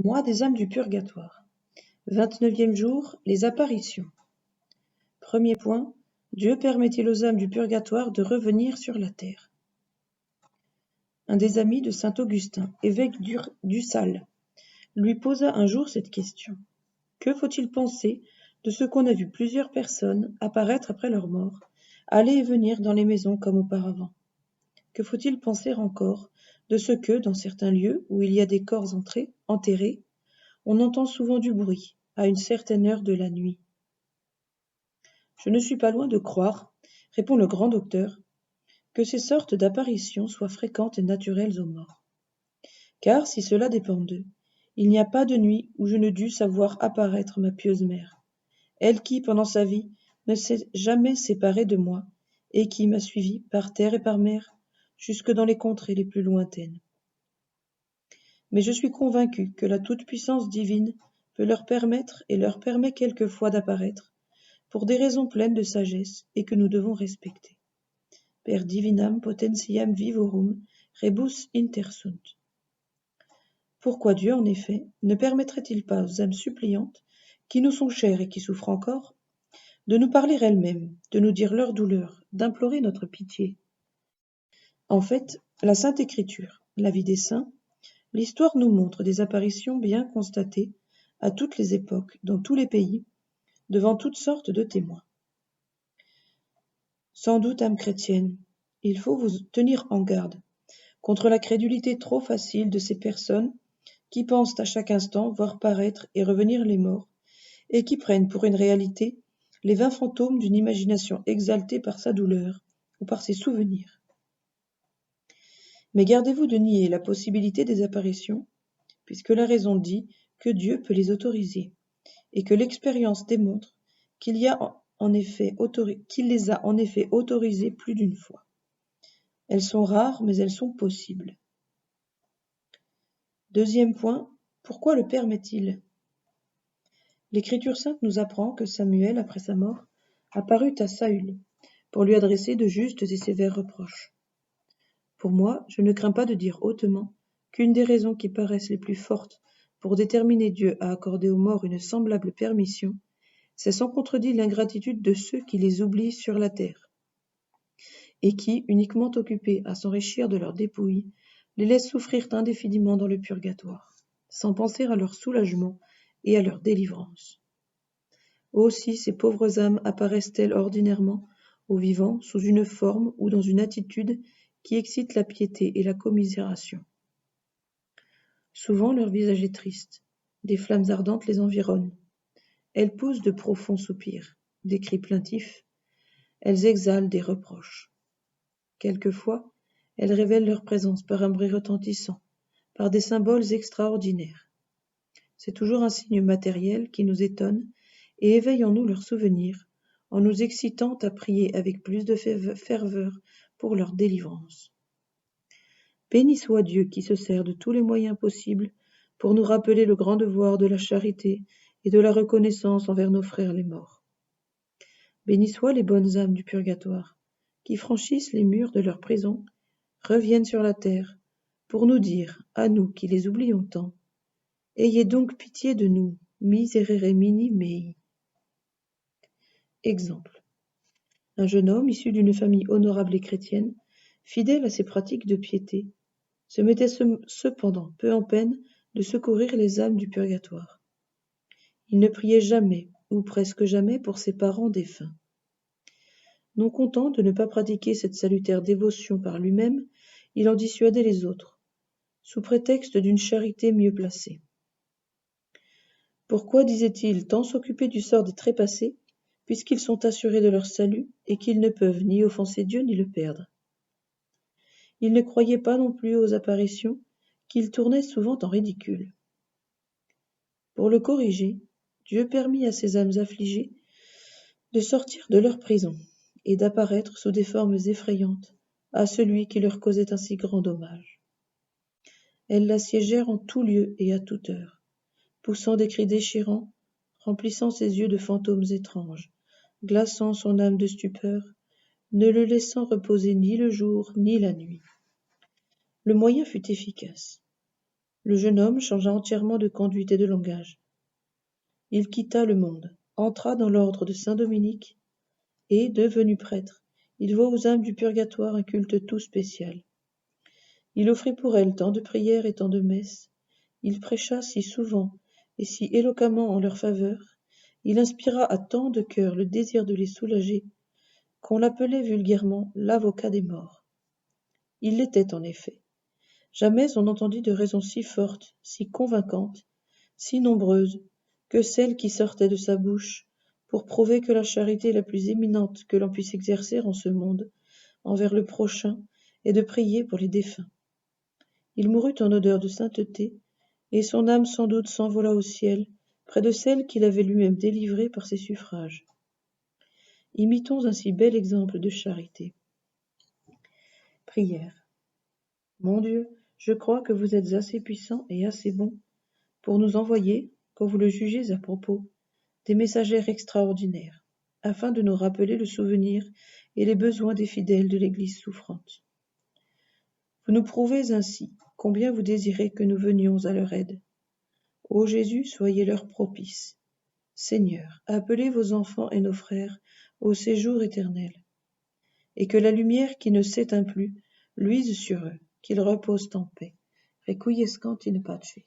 Moi des âmes du purgatoire. 29e jour, les apparitions. Premier point, Dieu permet-il aux âmes du purgatoire de revenir sur la terre? Un des amis de saint Augustin, évêque du Salles, lui posa un jour cette question. Que faut-il penser de ce qu'on a vu plusieurs personnes apparaître après leur mort, aller et venir dans les maisons comme auparavant? Que faut-il penser encore de ce que, dans certains lieux où il y a des corps enterrés, on entend souvent du bruit, à une certaine heure de la nuit? Je ne suis pas loin de croire, répond le grand docteur, que ces sortes d'apparitions soient fréquentes et naturelles aux morts. Car, si cela dépend d'eux, il n'y a pas de nuit où je ne dus voir apparaître ma pieuse mère, elle qui, pendant sa vie, ne s'est jamais séparée de moi, et qui m'a suivi par terre et par mer, jusque dans les contrées les plus lointaines. Mais je suis convaincu que la toute-puissance divine peut leur permettre et leur permet quelquefois d'apparaître, pour des raisons pleines de sagesse et que nous devons respecter. Per divinam potentiam vivorum rebus intersunt. Pourquoi Dieu, en effet, ne permettrait-il pas aux âmes suppliantes, qui nous sont chères et qui souffrent encore, de nous parler elles-mêmes, de nous dire leur douleur, d'implorer notre pitié? En fait, la Sainte Écriture, la vie des saints, l'histoire nous montre des apparitions bien constatées, à toutes les époques, dans tous les pays, devant toutes sortes de témoins. Sans doute, âme chrétienne, il faut vous tenir en garde contre la crédulité trop facile de ces personnes qui pensent à chaque instant voir paraître et revenir les morts, et qui prennent pour une réalité les vains fantômes d'une imagination exaltée par sa douleur ou par ses souvenirs. Mais gardez-vous de nier la possibilité des apparitions, puisque la raison dit que Dieu peut les autoriser, et que l'expérience démontre qu'il les a en effet autorisées plus d'une fois. Elles sont rares, mais elles sont possibles. Deuxième point, pourquoi le permet-il? L'Écriture sainte nous apprend que Samuel, après sa mort, apparut à Saül, pour lui adresser de justes et sévères reproches. Pour moi, je ne crains pas de dire hautement qu'une des raisons qui paraissent les plus fortes pour déterminer Dieu à accorder aux morts une semblable permission, c'est sans contredit l'ingratitude de ceux qui les oublient sur la terre, et qui, uniquement occupés à s'enrichir de leurs dépouilles, les laissent souffrir indéfiniment dans le purgatoire, sans penser à leur soulagement et à leur délivrance. Aussi ces pauvres âmes apparaissent-elles ordinairement aux vivants sous une forme ou dans une attitude qui excite la piété et la commisération. Souvent leur visage est triste, des flammes ardentes les environnent. Elles poussent de profonds soupirs, des cris plaintifs, elles exhalent des reproches. Quelquefois, elles révèlent leur présence par un bruit retentissant, par des symboles extraordinaires. C'est toujours un signe matériel qui nous étonne et éveille en nous leurs souvenirs, en nous excitant à prier avec plus de ferveur pour leur délivrance. Béni soit Dieu qui se sert de tous les moyens possibles pour nous rappeler le grand devoir de la charité et de la reconnaissance envers nos frères les morts. Béni soient les bonnes âmes du purgatoire, qui franchissent les murs de leur prison, reviennent sur la terre, pour nous dire, à nous qui les oublions tant, « Ayez donc pitié de nous, miserere mini mei ». Exemple. Un jeune homme issu d'une famille honorable et chrétienne, fidèle à ses pratiques de piété, se mettait cependant peu en peine de secourir les âmes du purgatoire. Il ne priait jamais, ou presque jamais, pour ses parents défunts. Non content de ne pas pratiquer cette salutaire dévotion par lui-même, il en dissuadait les autres, sous prétexte d'une charité mieux placée. Pourquoi, disait-il, tant s'occuper du sort des trépassés, puisqu'ils sont assurés de leur salut et qu'ils ne peuvent ni offenser Dieu ni le perdre? Il ne croyait pas non plus aux apparitions, qu'il tournait souvent en ridicule. Pour le corriger, Dieu permit à ces âmes affligées de sortir de leur prison et d'apparaître sous des formes effrayantes à celui qui leur causait un si grand dommage. Elles l'assiégèrent en tout lieu et à toute heure, poussant des cris déchirants, remplissant ses yeux de fantômes étranges, glaçant son âme de stupeur, ne le laissant reposer ni le jour ni la nuit. Le moyen fut efficace. Le jeune homme changea entièrement de conduite et de langage. Il quitta le monde, entra dans l'ordre de Saint-Dominique, et, devenu prêtre, il voua aux âmes du purgatoire un culte tout spécial. Il offrit pour elles tant de prières et tant de messes, il prêcha si souvent et si éloquemment en leur faveur, il inspira à tant de cœurs le désir de les soulager, qu'on l'appelait vulgairement l'avocat des morts. Il l'était en effet. Jamais on n'entendit de raisons si fortes, si convaincantes, si nombreuses, que celles qui sortaient de sa bouche, pour prouver que la charité la plus éminente que l'on puisse exercer en ce monde, envers le prochain, est de prier pour les défunts. Il mourut en odeur de sainteté, et son âme sans doute s'envola au ciel, près de celle qu'il avait lui-même délivrée par ses suffrages. Imitons un si bel exemple de charité. Prière. Mon Dieu, je crois que vous êtes assez puissant et assez bon pour nous envoyer, quand vous le jugez à propos, des messagères extraordinaires, afin de nous rappeler le souvenir et les besoins des fidèles de l'Église souffrante. Vous nous prouvez ainsi combien vous désirez que nous venions à leur aide. Ô Jésus, soyez leur propice. Seigneur, appelez vos enfants et nos frères au séjour éternel, et que la lumière qui ne s'éteint plus luise sur eux, qu'ils reposent en paix. Requiescat in pace.